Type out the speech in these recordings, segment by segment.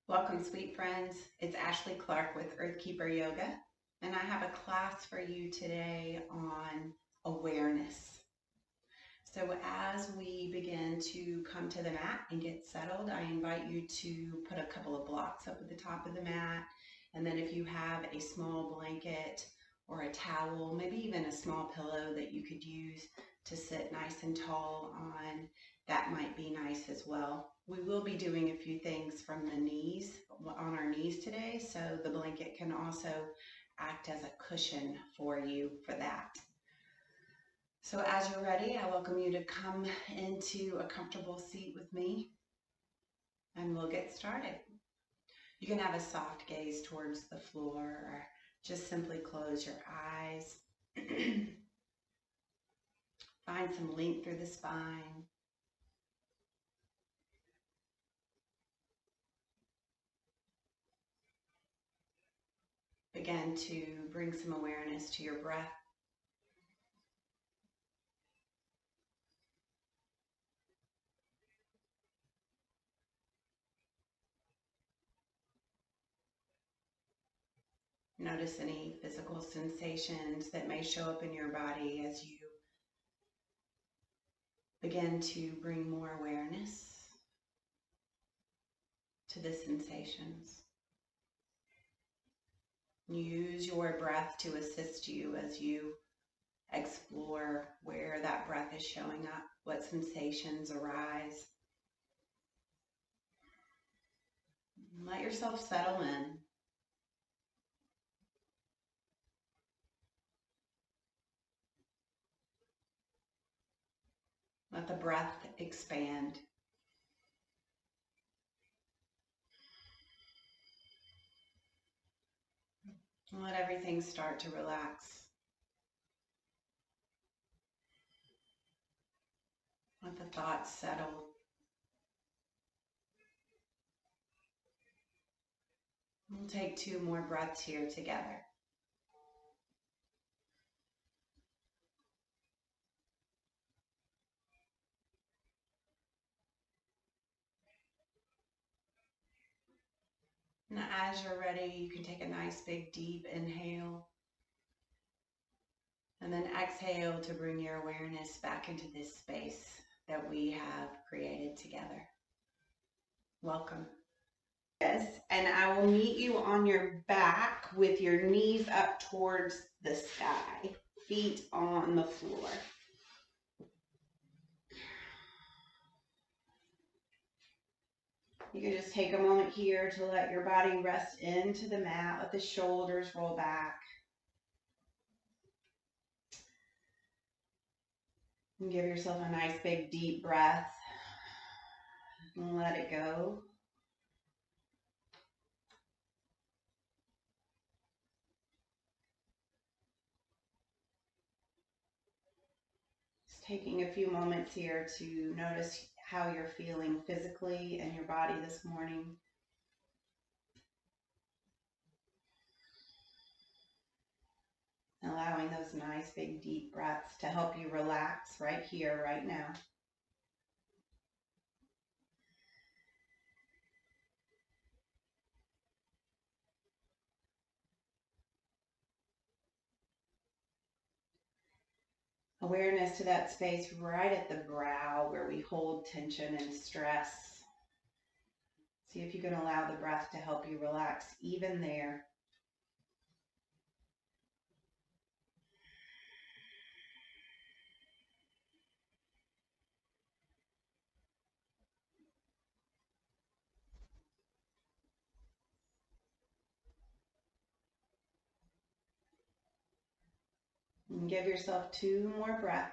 Welcome, sweet friends. It's Ashley Clark with Earthkeeper Yoga, and I have a class for you today on awareness. So as we begin to come to the mat and get settled, I invite you to put a couple of blocks up at the top of the mat, and then if you have a small blanket or a towel, maybe even a small pillow that you could use to sit nice and tall on, that might be nice as well. We will be doing a few things from the knees, on our knees today, so the blanket can also act as a cushion for you for that. So as you're ready, I welcome you to come into a comfortable seat with me, and we'll get started. You can have a soft gaze towards the floor, or just simply close your eyes. Find some length through the spine. Begin to bring some awareness to your breath. Notice any physical sensations that may show up in your body as you begin to bring more awareness to the sensations. Use your breath to assist you as you explore where that breath is showing up, what sensations arise. Let yourself settle in. Let the breath expand. Let everything start to relax. Let the thoughts settle. We'll take 2 more breaths here together. And as you're ready, you can take a nice big deep inhale. And then exhale to bring your awareness back into this space that we have created together. Welcome. Yes, and I will meet you on your back with your knees up towards the sky, feet on the floor. You can just take a moment here to let your body rest into the mat, let the shoulders roll back. And give yourself a nice big deep breath and let it go. Just taking a few moments here to notice how you're feeling physically and your body this morning. Allowing those nice big deep breaths to help you relax right here, right now. Awareness to that space right at the brow where we hold tension and stress. See if you can allow the breath to help you relax even there. And give yourself 2 more breaths.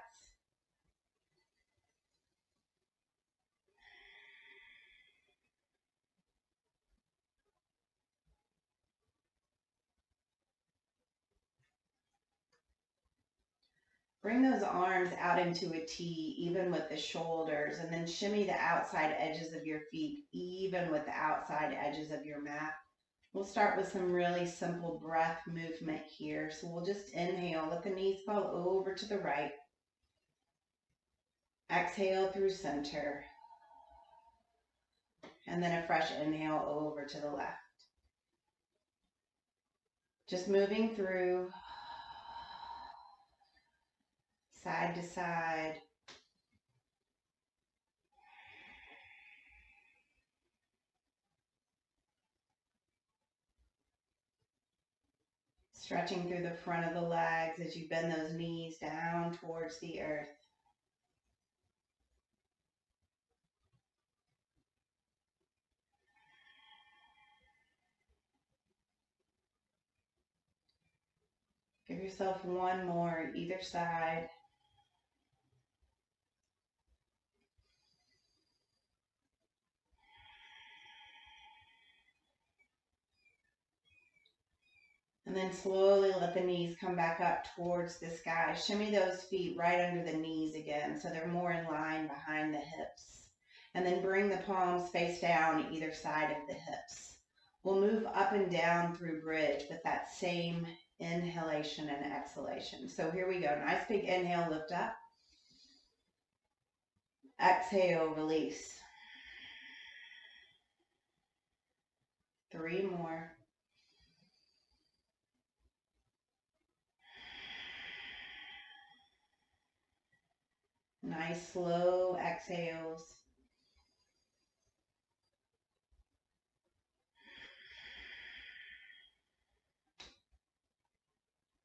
Bring those arms out into a T, even with the shoulders, and then shimmy the outside edges of your feet, even with the outside edges of your mat. We'll start with some really simple breath movement here. So we'll just inhale, let the knees fall over to the right. Exhale through center. and then a fresh inhale over to the left. Just moving through side to side. Stretching through the front of the legs as you bend those knees down towards the earth. Give yourself one more either side. And then slowly let the knees come back up towards the sky. Shimmy those feet right under the knees again so they're more in line behind the hips. And then bring the palms face down either side of the hips. We'll move up and down through bridge with that same inhalation and exhalation. So here we go. Nice big inhale, lift up. Exhale, release. 3 more. Nice slow exhales.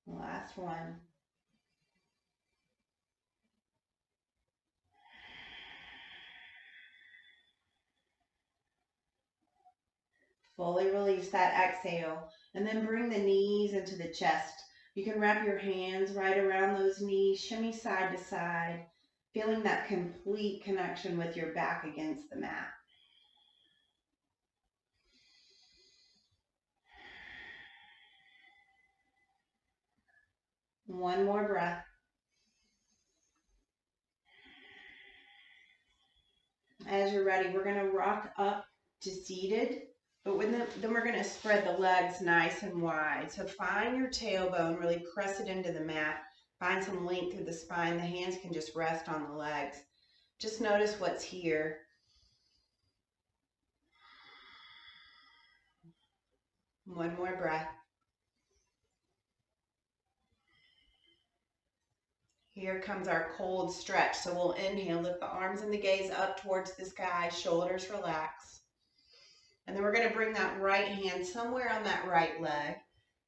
Last one. Fully release that exhale and then bring the knees into the chest. You can wrap your hands right around those knees, shimmy side to side, feeling that complete connection with your back against the mat. One more breath. As you're ready, we're going to rock up to seated, but then we're going to spread the legs nice and wide. So find your tailbone, really press it into the mat. Find some length through the spine. The hands can just rest on the legs. Just notice what's here. One more breath. Here comes our cold stretch. So we'll inhale, lift the arms and the gaze up towards the sky, shoulders relax. And then we're going to bring that right hand somewhere on that right leg.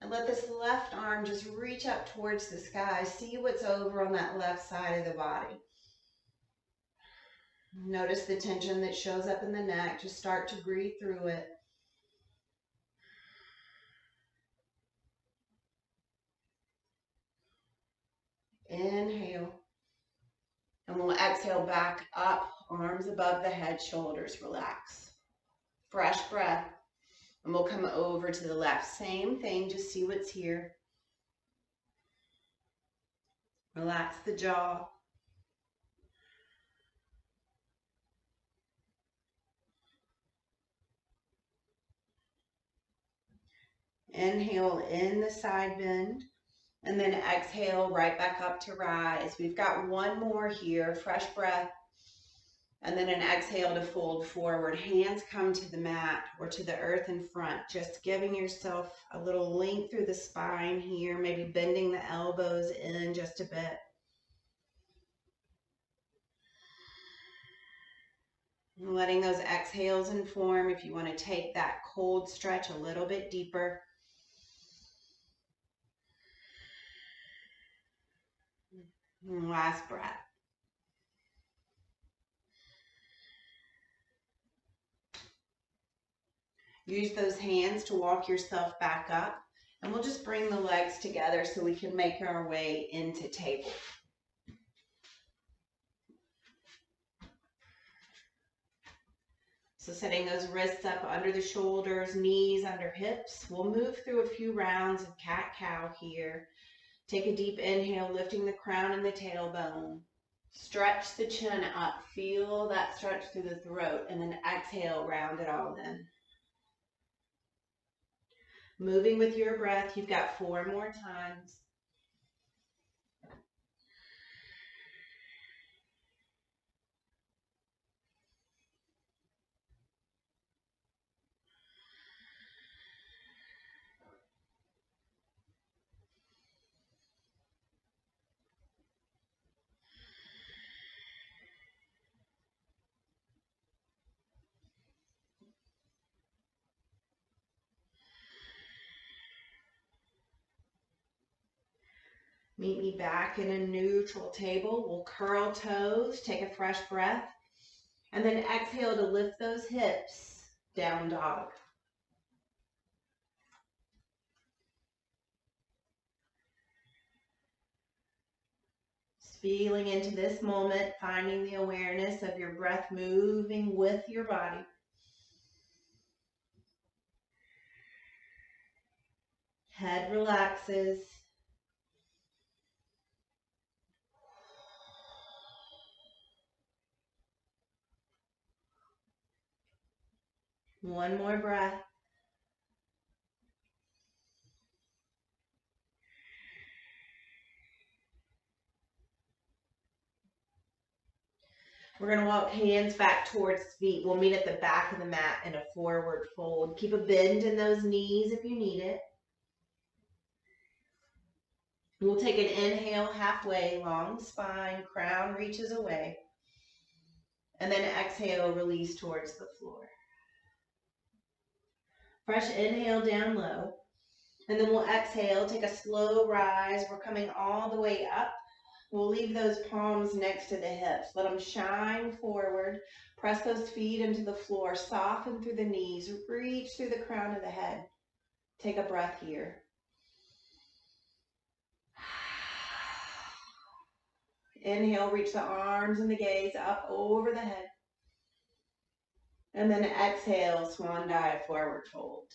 And let this left arm just reach up towards the sky. See what's over on that left side of the body. Notice the tension that shows up in the neck. Just start to breathe through it. Inhale. And we'll exhale back up, arms above the head, shoulders relax. Fresh breath. And we'll come over to the left. Same thing, just see what's here. Relax the jaw. Inhale in the side bend. And then exhale right back up to rise. We've got one more here. Fresh breath. And then an exhale to fold forward. Hands come to the mat or to the earth in front. Just giving yourself a little length through the spine here. Maybe bending the elbows in just a bit. And letting those exhales inform if you want to take that cold stretch a little bit deeper. And last breath. Use those hands to walk yourself back up, and we'll just bring the legs together so we can make our way into table. So setting those wrists up under the shoulders, knees under hips. We'll move through a few rounds of cat-cow here. Take a deep inhale, lifting the crown and the tailbone. Stretch the chin up. Feel that stretch through the throat, and then exhale, round it all in. Moving with your breath, you've got 4 more times. Meet me back in a neutral table. We'll curl toes, take a fresh breath, and then exhale to lift those hips, down dog. Just feeling into this moment, finding the awareness of your breath moving with your body. Head relaxes. One more breath. We're going to walk hands back towards feet. We'll meet at the back of the mat in a forward fold. Keep a bend in those knees if you need it. We'll take an inhale halfway, long spine, crown reaches away. And then exhale, release towards the floor. Fresh inhale down low. And then we'll exhale, take a slow rise. We're coming all the way up. We'll leave those palms next to the hips. Let them shine forward. Press those feet into the floor. Soften through the knees. Reach through the crown of the head. Take a breath here. Inhale, reach the arms and the gaze up over the head. And then exhale, swan dive, forward fold.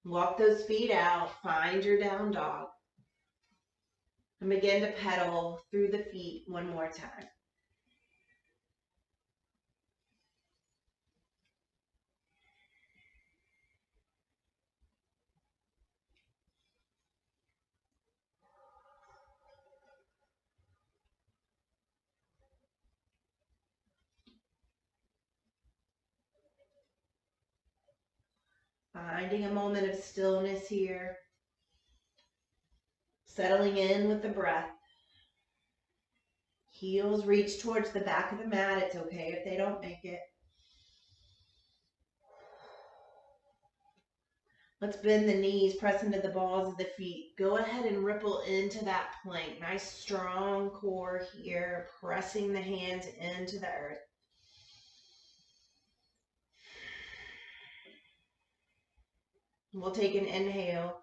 Walk those feet out. Find your down dog. And begin to pedal through the feet one more time. Finding a moment of stillness here. Settling in with the breath. Heels reach towards the back of the mat. It's okay if they don't make it. Let's bend the knees, press into the balls of the feet. Go ahead and ripple into that plank. Nice strong core here, pressing the hands into the earth. We'll take an inhale.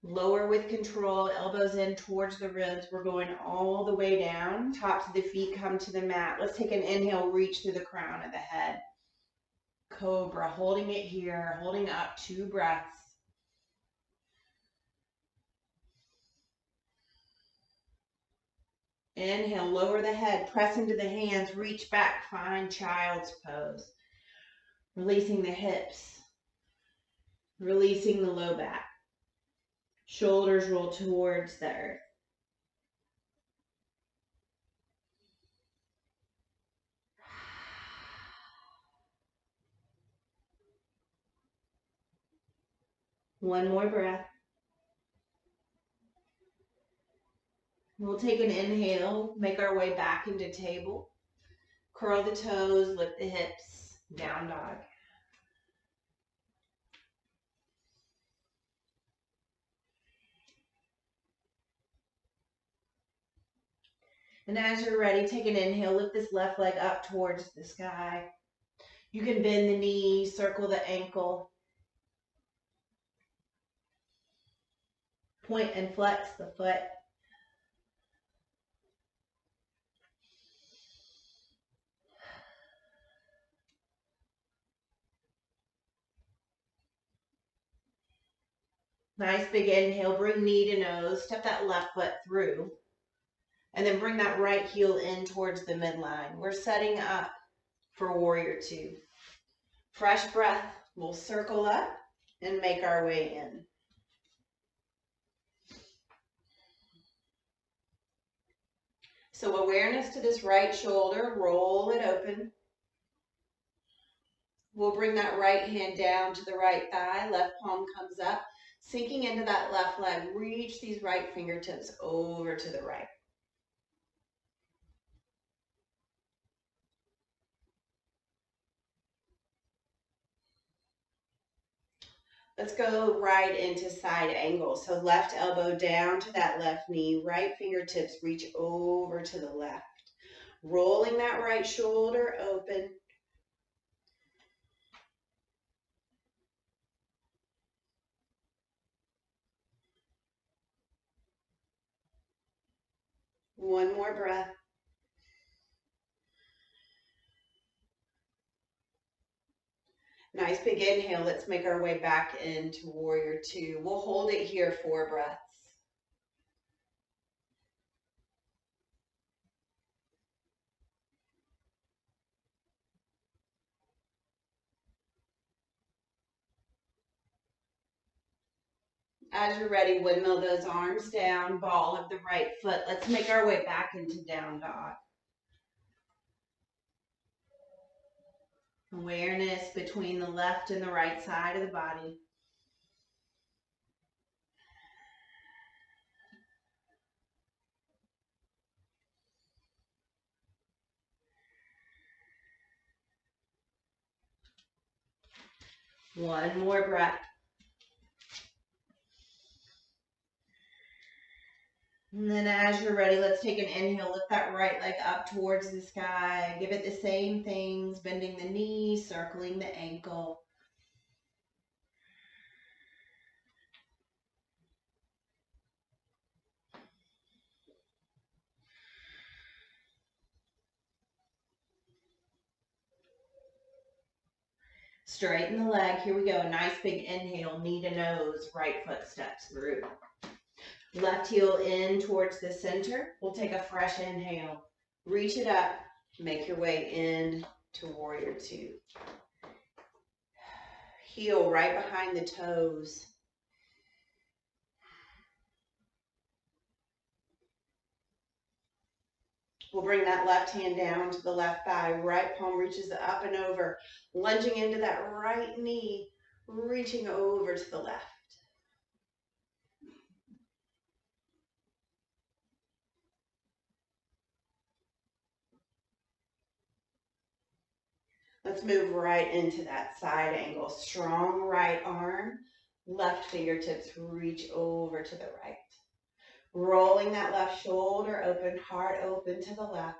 Lower with control, elbows in towards the ribs. We're going all the way down. Tops of the feet come to the mat. Let's take an inhale, reach through the crown of the head. Cobra, holding it here, holding up 2 breaths. Inhale, lower the head, press into the hands, reach back, find child's pose. Releasing the hips, releasing the low back. Shoulders roll towards the earth. One more breath. We'll take an inhale, make our way back into table. Curl the toes, lift the hips, down dog. And as you're ready, take an inhale, lift this left leg up towards the sky. You can bend the knees, circle the ankle. Point and flex the foot. Nice big inhale, bring knee to nose, step that left foot through. And then bring that right heel in towards the midline. We're setting up for warrior 2. Fresh breath, we'll circle up and make our way in. So awareness to this right shoulder, roll it open. We'll bring that right hand down to the right thigh, left palm comes up, sinking into that left leg. Reach these right fingertips over to the right. Let's go right into side angle. So left elbow down to that left knee, right fingertips reach over to the left. Rolling that right shoulder open. One more breath. Nice big inhale. Let's make our way back into warrior two. We'll hold it here 4 breaths. As you're ready, windmill those arms down, ball of the right foot. Let's make our way back into down dog. Awareness between the left and the right side of the body. One more breath. And then as you're ready, let's take an inhale. Lift that right leg up towards the sky. Give it the same things, bending the knee, circling the ankle. Straighten the leg. Here we go. Nice big inhale, knee to nose, right foot steps through. Left heel in towards the center. We'll take a fresh inhale. Reach it up. Make your way in to warrior two. Heel right behind the toes. We'll bring that left hand down to the left thigh. Right palm reaches up and over. Lunging into that right knee. Reaching over to the left. Let's move right into that side angle. Strong right arm, left fingertips reach over to the right. Rolling that left shoulder open, heart open to the left.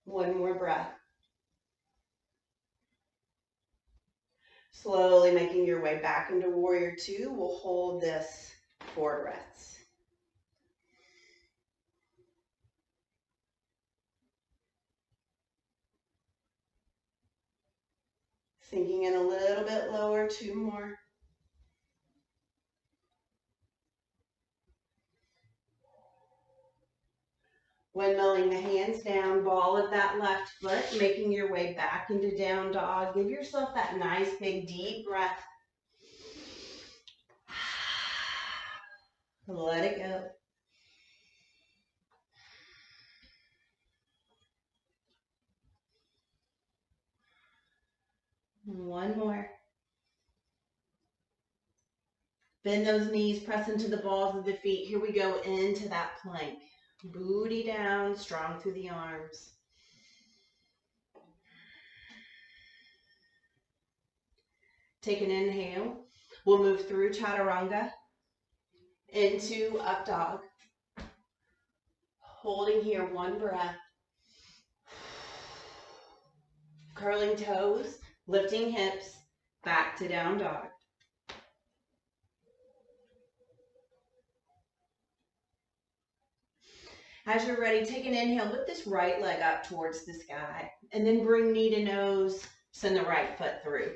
One more breath. Slowly making your way back into warrior two. We'll hold this 4 breaths. Sinking in a little bit lower, 2 more. Windmilling the hands down, ball of that left foot, making your way back into down dog. Give yourself that nice big deep breath. Let it go. One more. Bend those knees, press into the balls of the feet. Here we go into that plank. Booty down, strong through the arms. Take an inhale. We'll move through chaturanga into up dog. Holding here, 1 breath. Curling toes, lifting hips, back to down dog. As you're ready, take an inhale, lift this right leg up towards the sky, and then bring knee to nose, send the right foot through.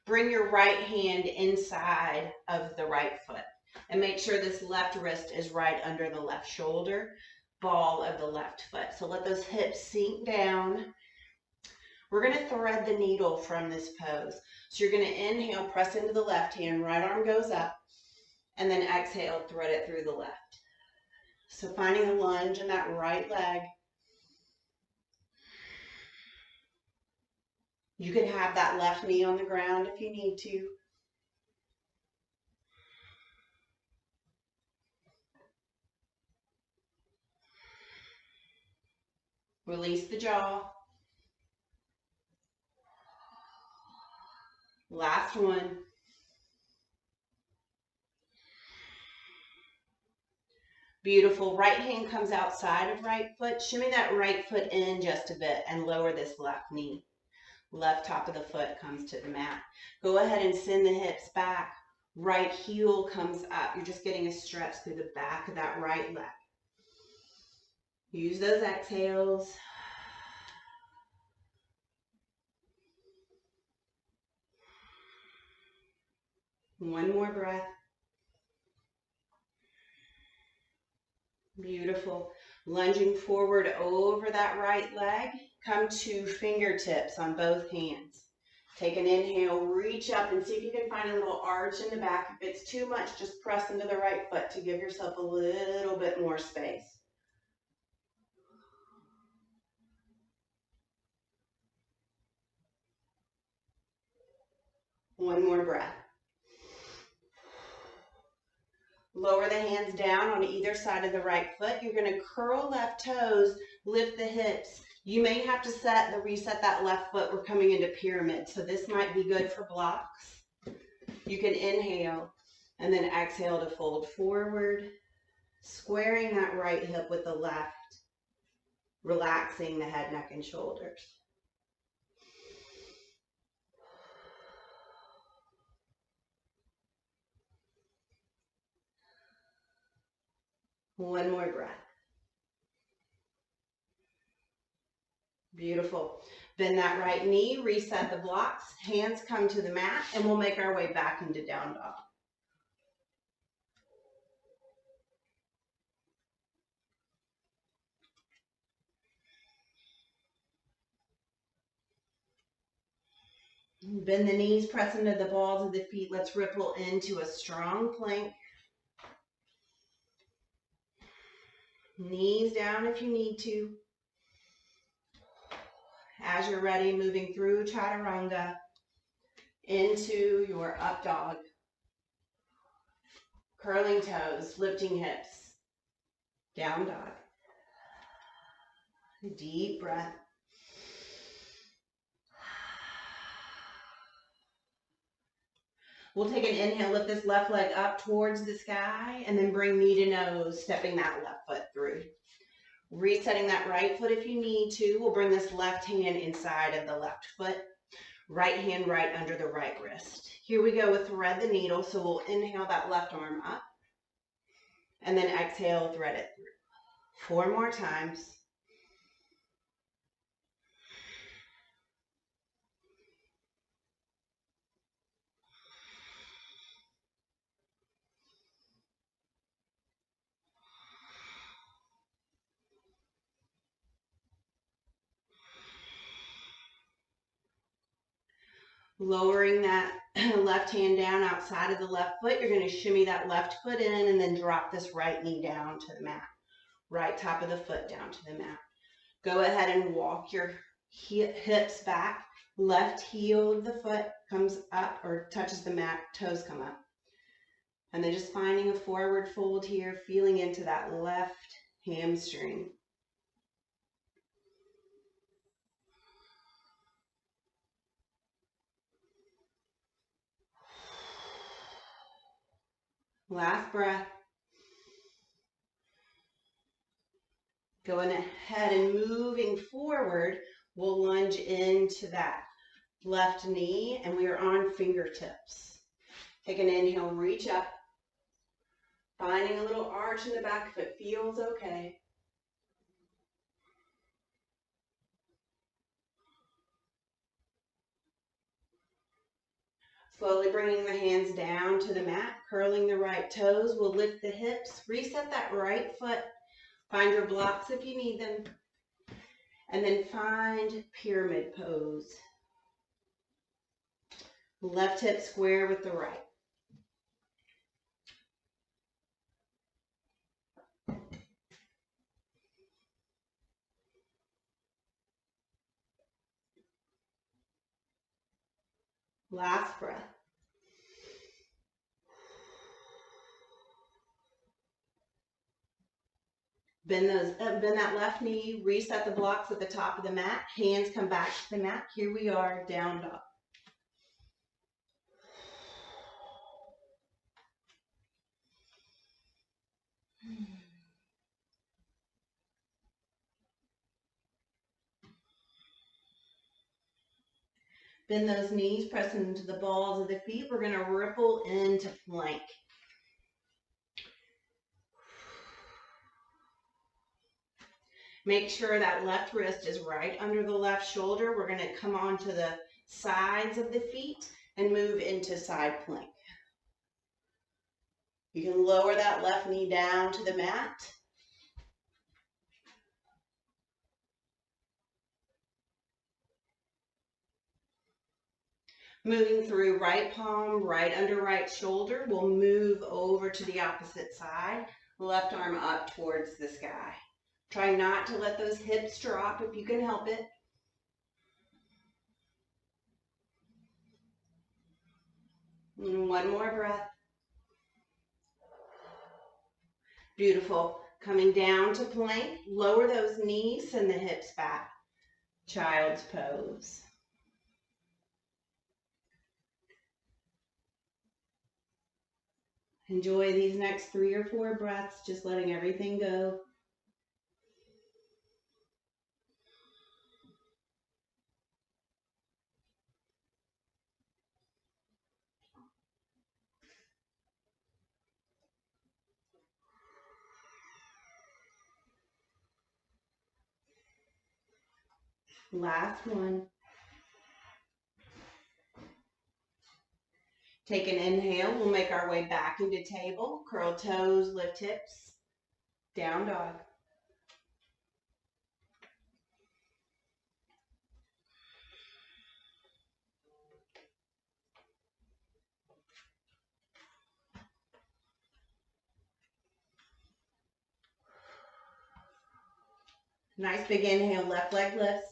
Bring your right hand inside of the right foot, and make sure this left wrist is right under the left shoulder, ball of the left foot. So let those hips sink down. We're going to thread the needle from this pose. So you're going to inhale, press into the left hand, right arm goes up, and then exhale, thread it through the left. So finding a lunge in that right leg. You could have that left knee on the ground if you need to. Release the jaw. Last one. Beautiful. Right hand comes outside of right foot. Shimmy that right foot in just a bit and lower this left knee. Left top of the foot comes to the mat. Go ahead and send the hips back. Right heel comes up. You're just getting a stretch through the back of that right leg. Use those exhales. One more breath. Beautiful. Lunging forward over that right leg. Come to fingertips on both hands. Take an inhale, reach up and see if you can find a little arch in the back. If it's too much, just press into the right foot to give yourself a little bit more space. One more breath. Lower the hands down on either side of the right foot. You're going to curl left toes, lift the hips. You may have to reset that left foot. We're coming into pyramid, so this might be good for blocks. You can inhale and then exhale to fold forward, squaring that right hip with the left, relaxing the head, neck, and shoulders. One more breath. Beautiful. Bend that right knee, reset the blocks, hands come to the mat, and we'll make our way back into down dog. Bend the knees, press into the balls of the feet. Let's ripple into a strong plank. Knees down if you need to. As you're ready, moving through chaturanga into your up dog. Curling toes, lifting hips. Down dog. Deep breath. We'll take an inhale, lift this left leg up towards the sky, and then bring knee to nose, stepping that left foot through. Resetting that right foot if you need to. We'll bring this left hand inside of the left foot. Right hand right under the right wrist. Here we go with thread the needle. So we'll inhale that left arm up, and then exhale, thread it through. 4 more times. Lowering that left hand down outside of the left foot, you're going to shimmy that left foot in and then drop this right knee down to the mat. Right top of the foot down to the mat. Go ahead and walk your hips back. Left heel of the foot comes up or touches the mat, toes come up. And then just finding a forward fold here, feeling into that left hamstring. Last breath. Going ahead and moving forward, we'll lunge into that left knee, and we are on fingertips. Take an inhale, reach up. Finding a little arch in the back if it feels okay. Slowly bringing the hands down to the mat, curling the right toes. We'll lift the hips, reset that right foot. Find your blocks if you need them. And then find pyramid pose. Left hip square with the right. Last breath. Bend that left knee, reset the blocks at the top of the mat. Hands come back to the mat. Here we are, down dog. Bend those knees, press into the balls of the feet. We're going to ripple into plank. Make sure that left wrist is right under the left shoulder. We're going to come onto the sides of the feet and move into side plank. You can lower that left knee down to the mat. Moving through right palm, right under right shoulder. We'll move over to the opposite side. Left arm up towards the sky. Try not to let those hips drop if you can help it. And one more breath. Beautiful. Coming down to plank. Lower those knees, send the hips back. Child's pose. Enjoy these next 3 or 4 breaths, just letting everything go. Last one. Take an inhale. We'll make our way back into table. Curl toes, lift hips. Down dog. Nice big inhale, left leg lifts.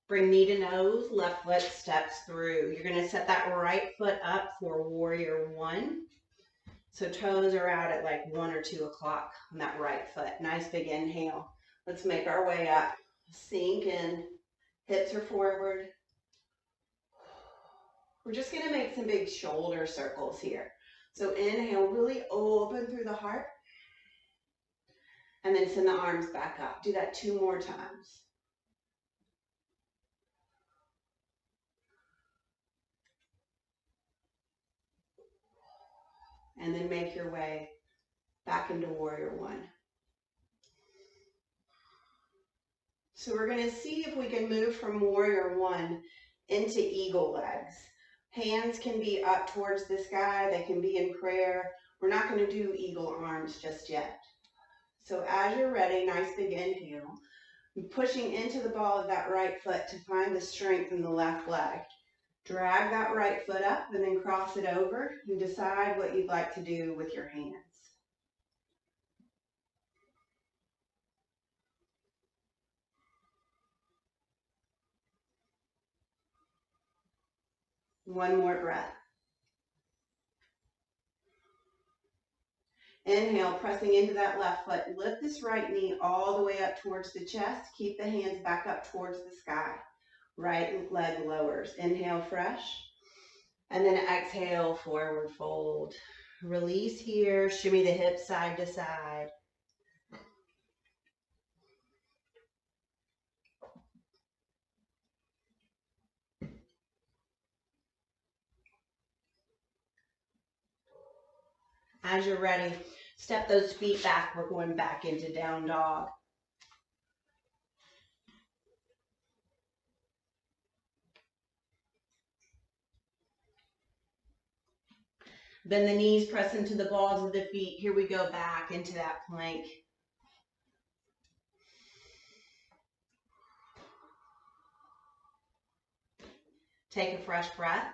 Bring knee to nose, left foot steps through. You're going to set that right foot up for warrior one. So toes are out at like 1 or 2 o'clock on that right foot. Nice big inhale. Let's make our way up. Sink in. Hips are forward. We're just going to make some big shoulder circles here. So inhale, really open through the heart. And then send the arms back up. Do that 2 more times. And then make your way back into warrior one. So we're going to see if we can move from warrior one into eagle legs. Hands can be up towards the sky. They can be in prayer. We're not going to do eagle arms just yet. So as you're ready, nice big inhale. Pushing into the ball of that right foot to find the strength in the left leg. Drag that right foot up and then cross it over and decide what you'd like to do with your hands. One more breath. Inhale, pressing into that left foot. Lift this right knee all the way up towards the chest. Keep the hands back up towards the sky. Right leg lowers. Inhale, fresh. And then exhale, forward fold. Release here. Shimmy the hips side to side. As you're ready, step those feet back. We're going back into down dog. Bend the knees, press into the balls of the feet. Here we go back into that plank. Take a fresh breath.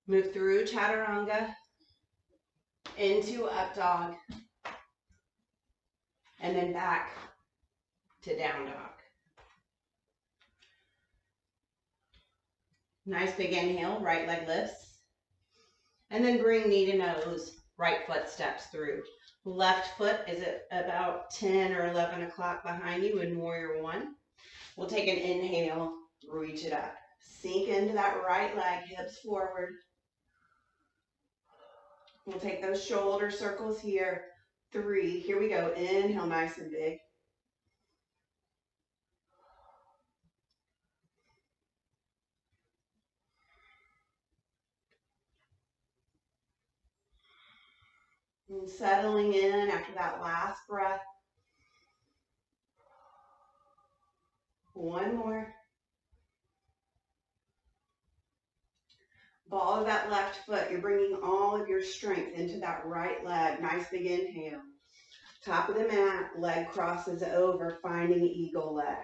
Move through chaturanga into up dog. And then back to down dog. Nice big inhale, right leg lifts. And then bring knee to nose, right foot steps through. Left foot is at about 10 or 11 o'clock behind you in warrior one. We'll take an inhale, reach it up. Sink into that right leg, hips forward. We'll take those shoulder circles here. 3, here we go. Inhale, nice and big. And settling in after that last breath. One more. Ball of that left foot. You're bringing all of your strength into that right leg. Nice big inhale. Top of the mat, leg crosses over, finding eagle legs.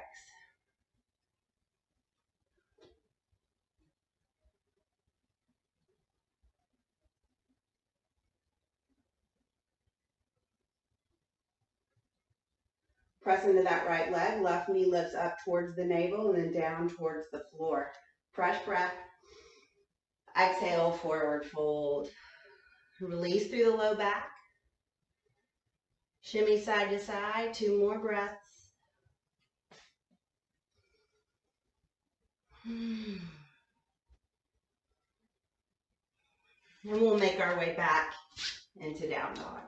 Press into that right leg, left knee lifts up towards the navel and then down towards the floor. Fresh breath. Exhale, forward fold. Release through the low back. Shimmy side to side, 2 more breaths. And we'll make our way back into down dog.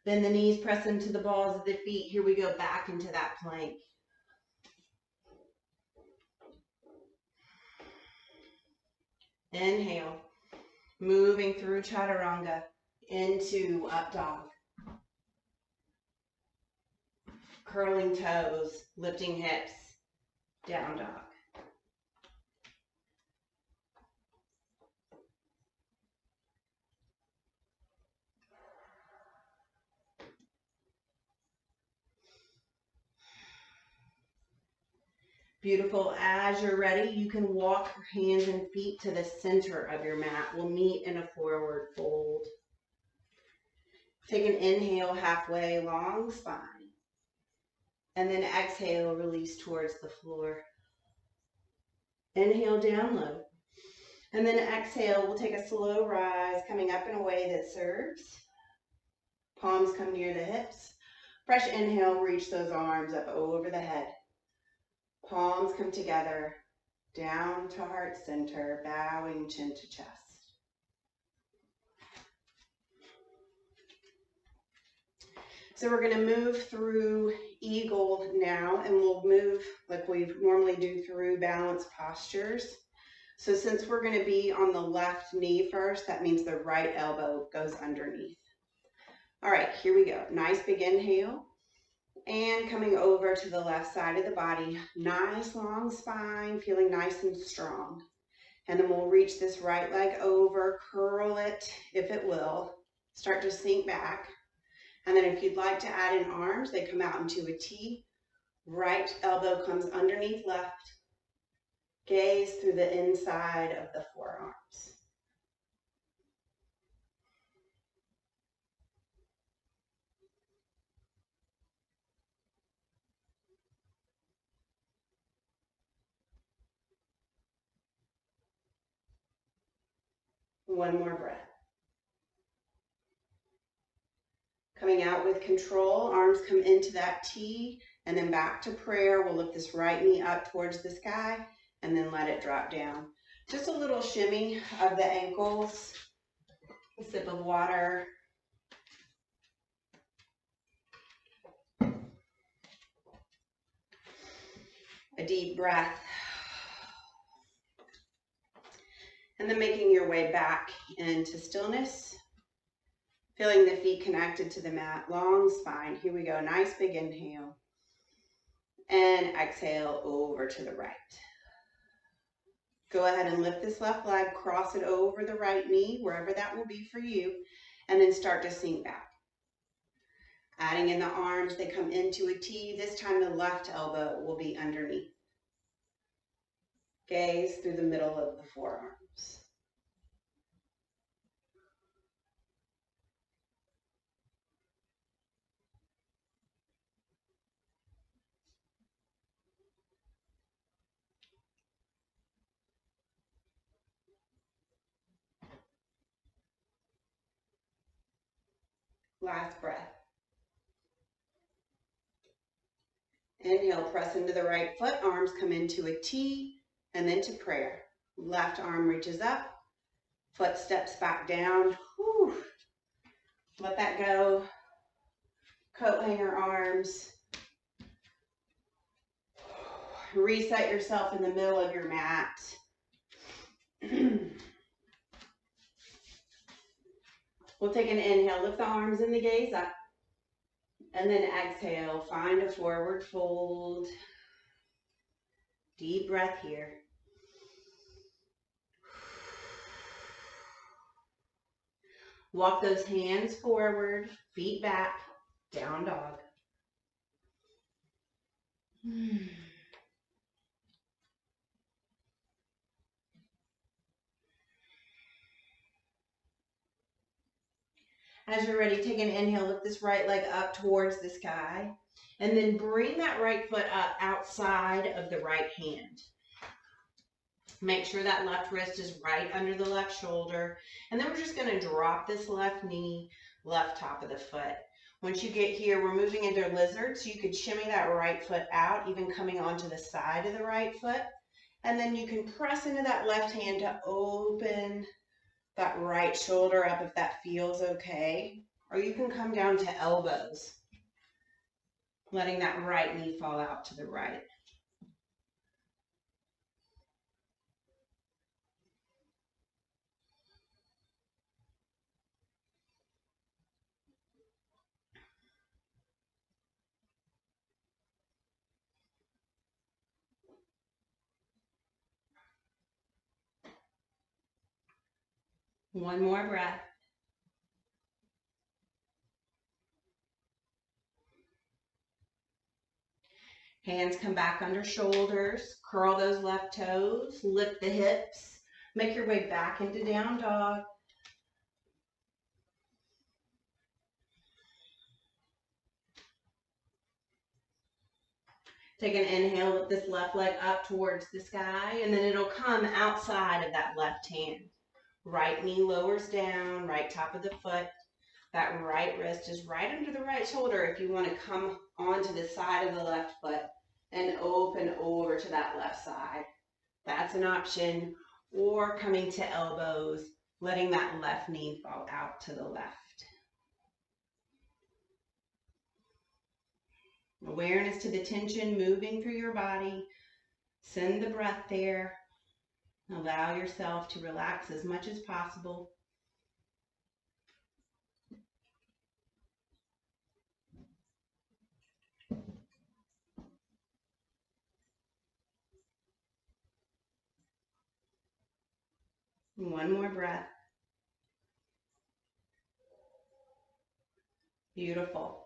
Bend the knees, press into the balls of the feet. Here we go, back into that plank. Inhale, moving through chaturanga into up dog. Curling toes, lifting hips, down dog. Beautiful. As you're ready, you can walk your hands and feet to the center of your mat. We'll meet in a forward fold. Take an inhale, halfway, long spine. And then exhale, release towards the floor. Inhale, down low. And then exhale, we'll take a slow rise, coming up in a way that serves. Palms come near the hips. Fresh inhale, reach those arms up over the head. Palms come together, down to heart center, bowing chin to chest. So we're going to move through eagle now, and we'll move like we normally do through balanced postures. So since we're going to be on the left knee first, that means the right elbow goes underneath. All right, here we go. Nice big inhale. And coming over to the left side of the body, nice long spine, feeling nice and strong. And then we'll reach this right leg over, curl it if it will, start to sink back. And then if you'd like to add in arms, they come out into a T. Right elbow comes underneath left. Gaze through the inside of the forearms. One more breath. Coming out with control, arms come into that T, and then back to prayer. We'll lift this right knee up towards the sky, and then let it drop down. Just a little shimmy of the ankles, a sip of water. A deep breath. And then making your way back into stillness. Feeling the feet connected to the mat, long spine. Here we go, nice big inhale. And exhale over to the right. Go ahead and lift this left leg, cross it over the right knee, wherever that will be for you, and then start to sink back. Adding in the arms, they come into a T. This time the left elbow will be underneath. Gaze through the middle of the forearms. Last breath. Inhale, press into the right foot, arms come into a T, and then to prayer. Left arm reaches up, foot steps back down. Whew. Let that go. Coat hanger arms. Reset yourself in the middle of your mat. We'll take an inhale, lift the arms and the gaze up. And then exhale, find a forward fold. Deep breath here. Walk those hands forward, feet back, down dog. As you're ready, take an inhale, lift this right leg up towards the sky, and then bring that right foot up outside of the right hand. Make sure that left wrist is right under the left shoulder, and then we're just going to drop this left knee, left top of the foot. Once you get here, we're moving into lizard, so you could shimmy that right foot out, even coming onto the side of the right foot, and then you can press into that left hand to open that right shoulder up if that feels okay, or you can come down to elbows, letting that right knee fall out to the right. One more breath. Hands come back under shoulders, curl those left toes, lift the hips, make your way back into down dog. Take an inhale, lift this left leg up towards the sky, and then it'll come outside of that left hand. Right knee lowers down, right top of the foot. That right wrist is right under the right shoulder if you want to come onto the side of the left foot and open over to that left side. That's an option. Or coming to elbows, letting that left knee fall out to the left. Awareness to the tension moving through your body. Send the breath there. Allow yourself to relax as much as possible. One more breath. Beautiful.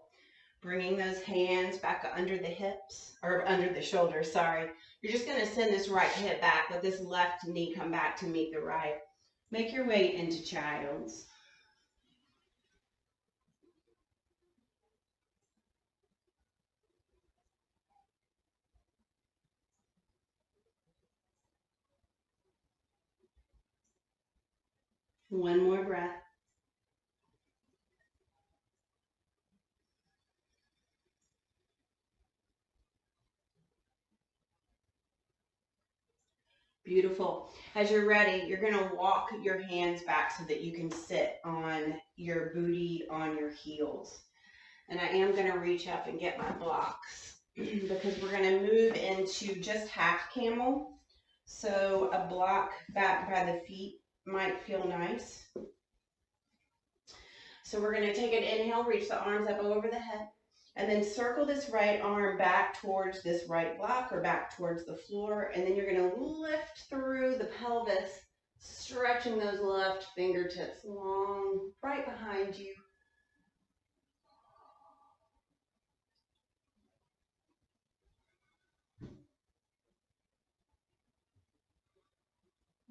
Bringing those hands back under the hips, or under the shoulders, sorry. You're just going to send this right hip back, let this left knee come back to meet the right. Make your way into child's. One more breath. Beautiful. As you're ready, you're going to walk your hands back so that you can sit on your booty, on your heels. And I am going to reach up and get my blocks because we're going to move into just half camel. So a block back by the feet might feel nice. So we're going to take an inhale, reach the arms up over the head, and then circle this right arm back towards this right block or back towards the floor. And then you're going to lift through the pelvis, stretching those left fingertips long right behind you.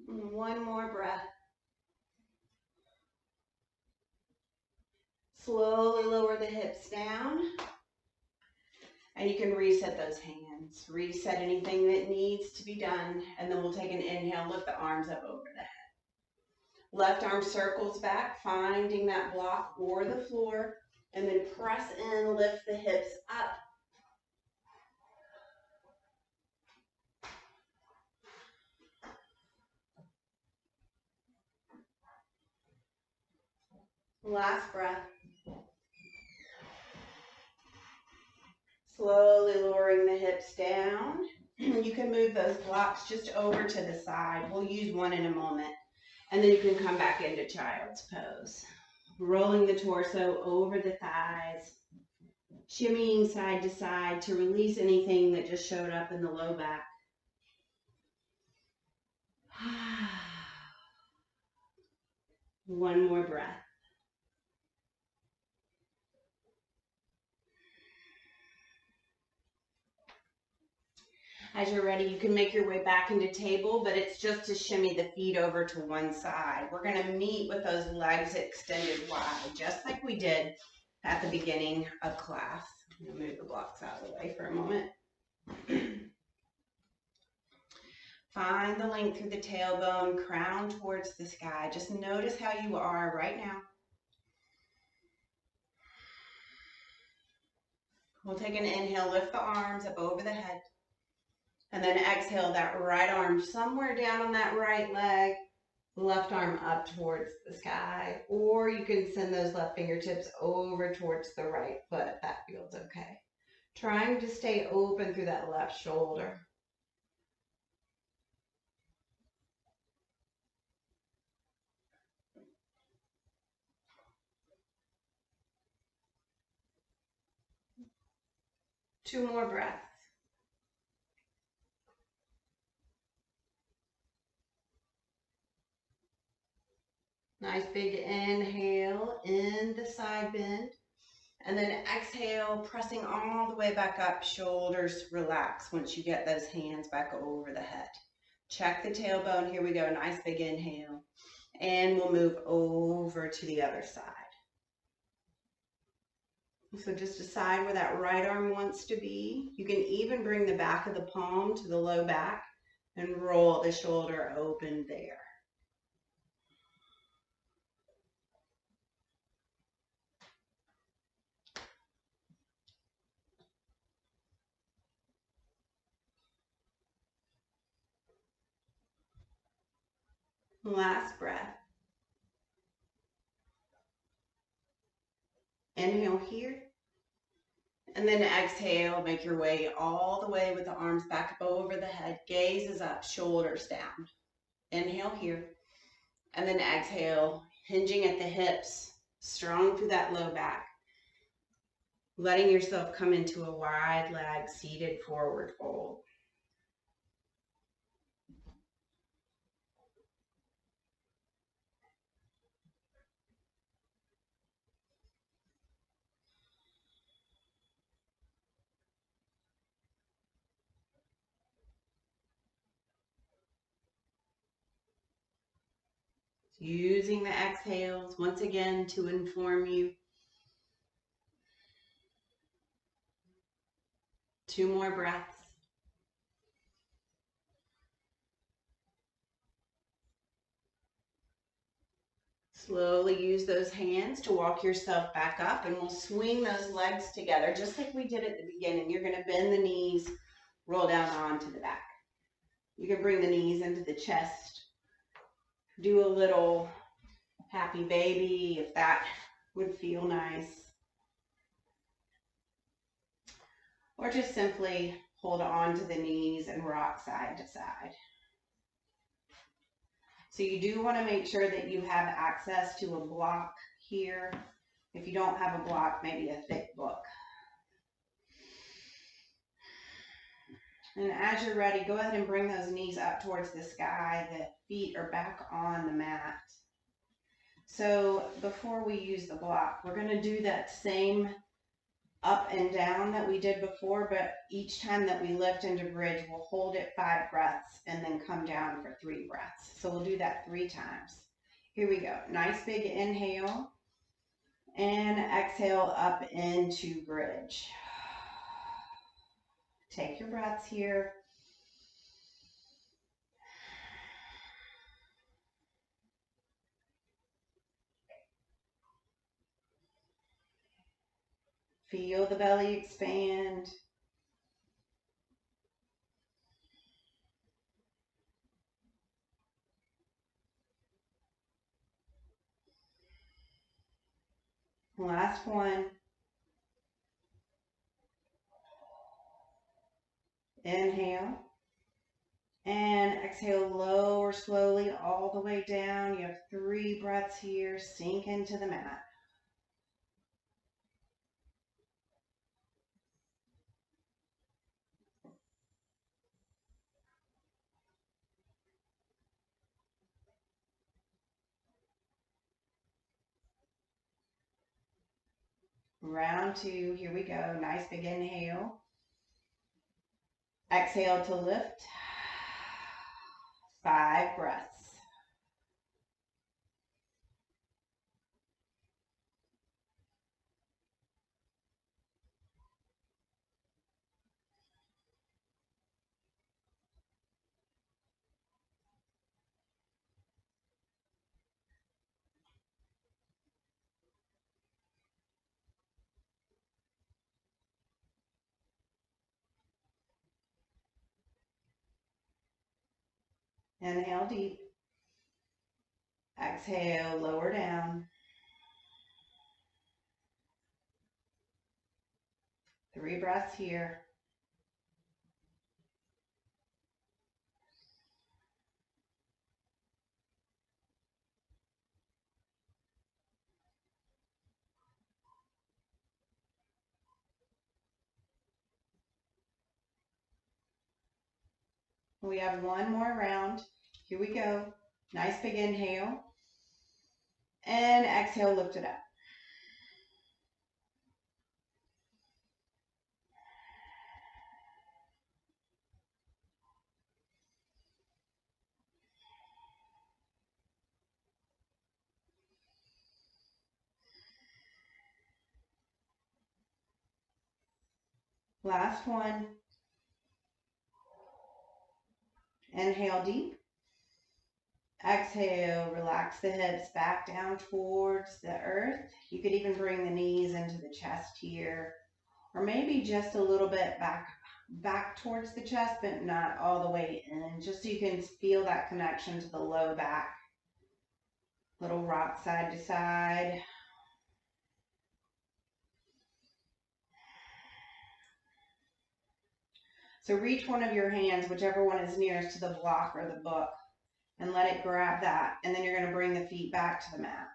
One more breath. Slowly lower the hips down. And you can reset those hands. Reset anything that needs to be done. And then we'll take an inhale, lift the arms up over the head. Left arm circles back, finding that block or the floor. And then press in, lift the hips up. Last breath. Slowly lowering the hips down. You can move those blocks just over to the side. We'll use one in a moment. And then you can come back into child's pose. Rolling the torso over the thighs. Shimmying side to side to release anything that just showed up in the low back. One more breath. As you're ready, you can make your way back into table, but it's just to shimmy the feet over to one side. We're going to meet with those legs extended wide, just like we did at the beginning of class. I'm going to move the blocks out of the way for a moment. Find the length through the tailbone, crown towards the sky. Just notice how you are right now. We'll take an inhale, lift the arms up over the head. And then exhale that right arm somewhere down on that right leg, left arm up towards the sky. Or you can send those left fingertips over towards the right foot. That feels okay. Trying to stay open through that left shoulder. Two more breaths. Nice big inhale in the side bend. And then exhale, pressing all the way back up, shoulders relax once you get those hands back over the head. Check the tailbone. Here we go. Nice big inhale. And we'll move over to the other side. So just decide where that right arm wants to be. You can even bring the back of the palm to the low back and roll the shoulder open there. Last breath. Inhale here. And then exhale, make your way all the way with the arms back up over the head. Gaze is up, shoulders down. Inhale here. And then exhale, hinging at the hips, strong through that low back. Letting yourself come into a wide leg, seated forward fold. Using the exhales once again to inform you. Two more breaths. Slowly use those hands to walk yourself back up, and we'll swing those legs together just like we did at the beginning. You're going to bend the knees, roll down onto the back. You can bring the knees into the chest. Do a little happy baby if that would feel nice. Or just simply hold on to the knees and rock side to side. So you do want to make sure that you have access to a block here. If you don't have a block, maybe a thick book. And as you're ready, go ahead and bring those knees up towards the sky. The feet are back on the mat. So before we use the block, we're going to do that same up and down that we did before, but each time that we lift into bridge, we'll hold it 5 breaths and then come down for 3 breaths. So we'll do that 3 times. Here we go. Nice big inhale and exhale up into bridge. Take your breaths here. Feel the belly expand. Last one. Inhale. And exhale, lower slowly all the way down. You have 3 breaths here. Sink into the mat. Round 2, here we go. Nice big inhale. Exhale to lift. 5 breaths. Inhale deep. Exhale, lower down. 3 breaths here. We have 1 more round. Here we go. Nice big inhale. And exhale, lift it up. Last one. Inhale deep. Exhale, relax the hips back down towards the earth. You could even bring the knees into the chest here, or maybe just a little bit back towards the chest, but not all the way in, just so you can feel that connection to the low back. Little rock side to side. So reach one of your hands, whichever one is nearest to the block or the book, and let it grab that. And then you're going to bring the feet back to the mat.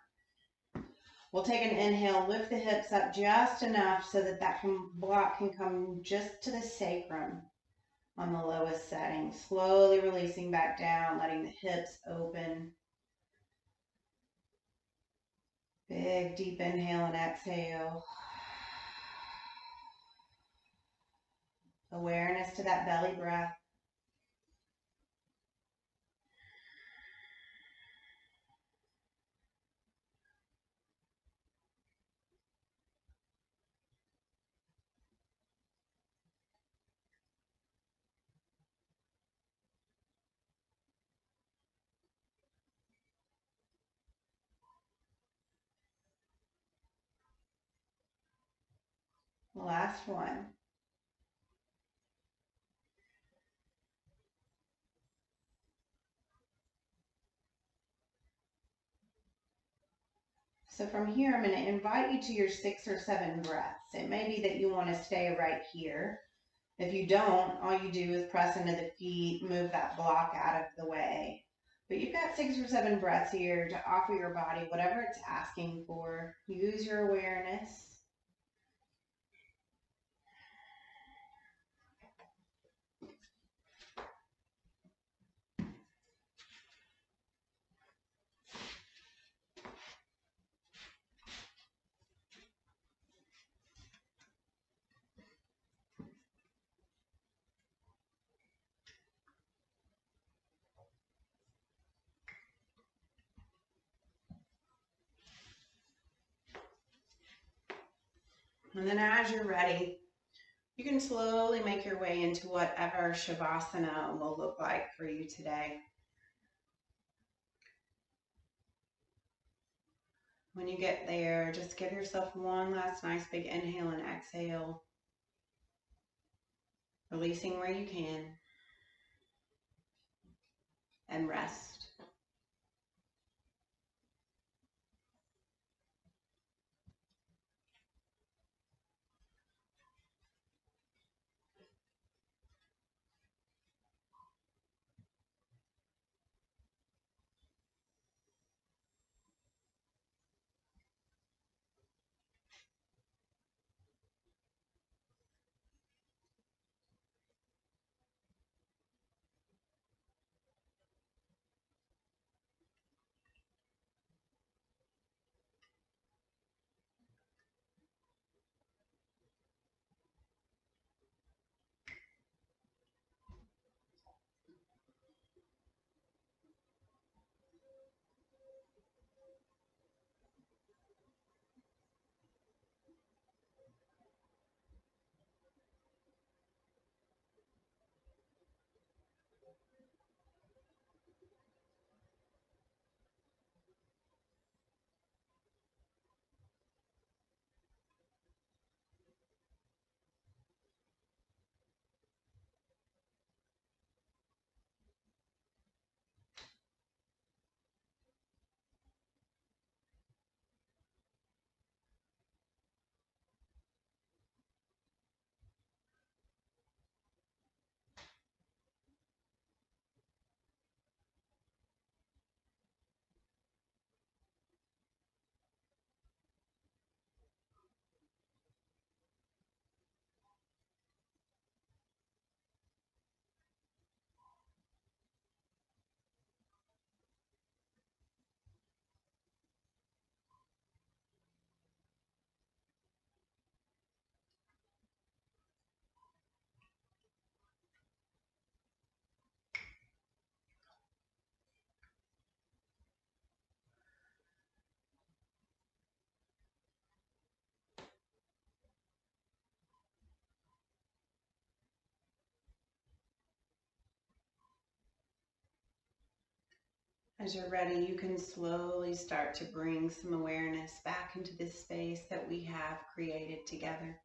We'll take an inhale, lift the hips up just enough so that block can come just to the sacrum on the lowest setting. Slowly releasing back down, letting the hips open. Big deep inhale and exhale. Awareness to that belly breath. Last one. So from here, I'm going to invite you to your 6 or 7 breaths. It may be that you want to stay right here. If you don't, all you do is press into the feet, move that block out of the way. But you've got 6 or 7 breaths here to offer your body whatever it's asking for. Use your awareness. And then as you're ready, you can slowly make your way into whatever Shavasana will look like for you today. When you get there, just give yourself one last nice big inhale and exhale, releasing where you can, and rest. As you're ready, you can slowly start to bring some awareness back into this space that we have created together.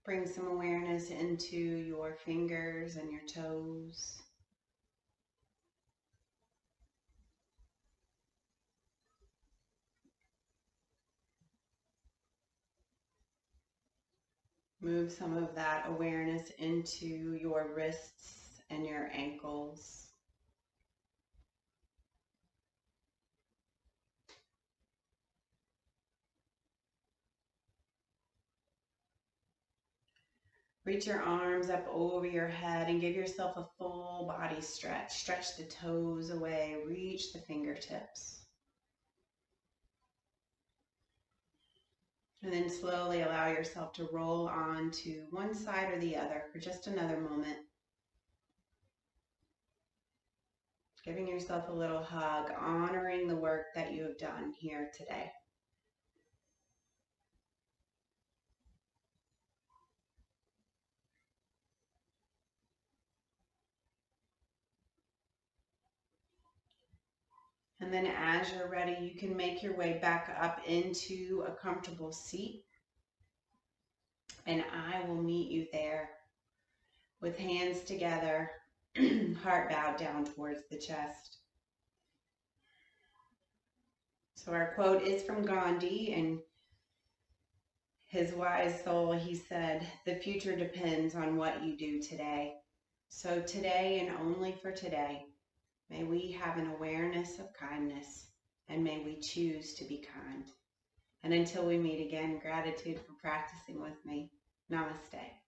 Bring some awareness into your fingers and your toes. Move some of that awareness into your wrists and your ankles. Reach your arms up over your head and give yourself a full body stretch. Stretch the toes away, reach the fingertips. And then slowly allow yourself to roll on to one side or the other for just another moment. Giving yourself a little hug, honoring the work that you have done here today. And then as you're ready, you can make your way back up into a comfortable seat. And I will meet you there with hands together, heart bowed down towards the chest. So our quote is from Gandhi, and his wise soul, he said, "The future depends on what you do today." So today and only for today, may we have an awareness of kindness, and may we choose to be kind. And until we meet again, gratitude for practicing with me. Namaste.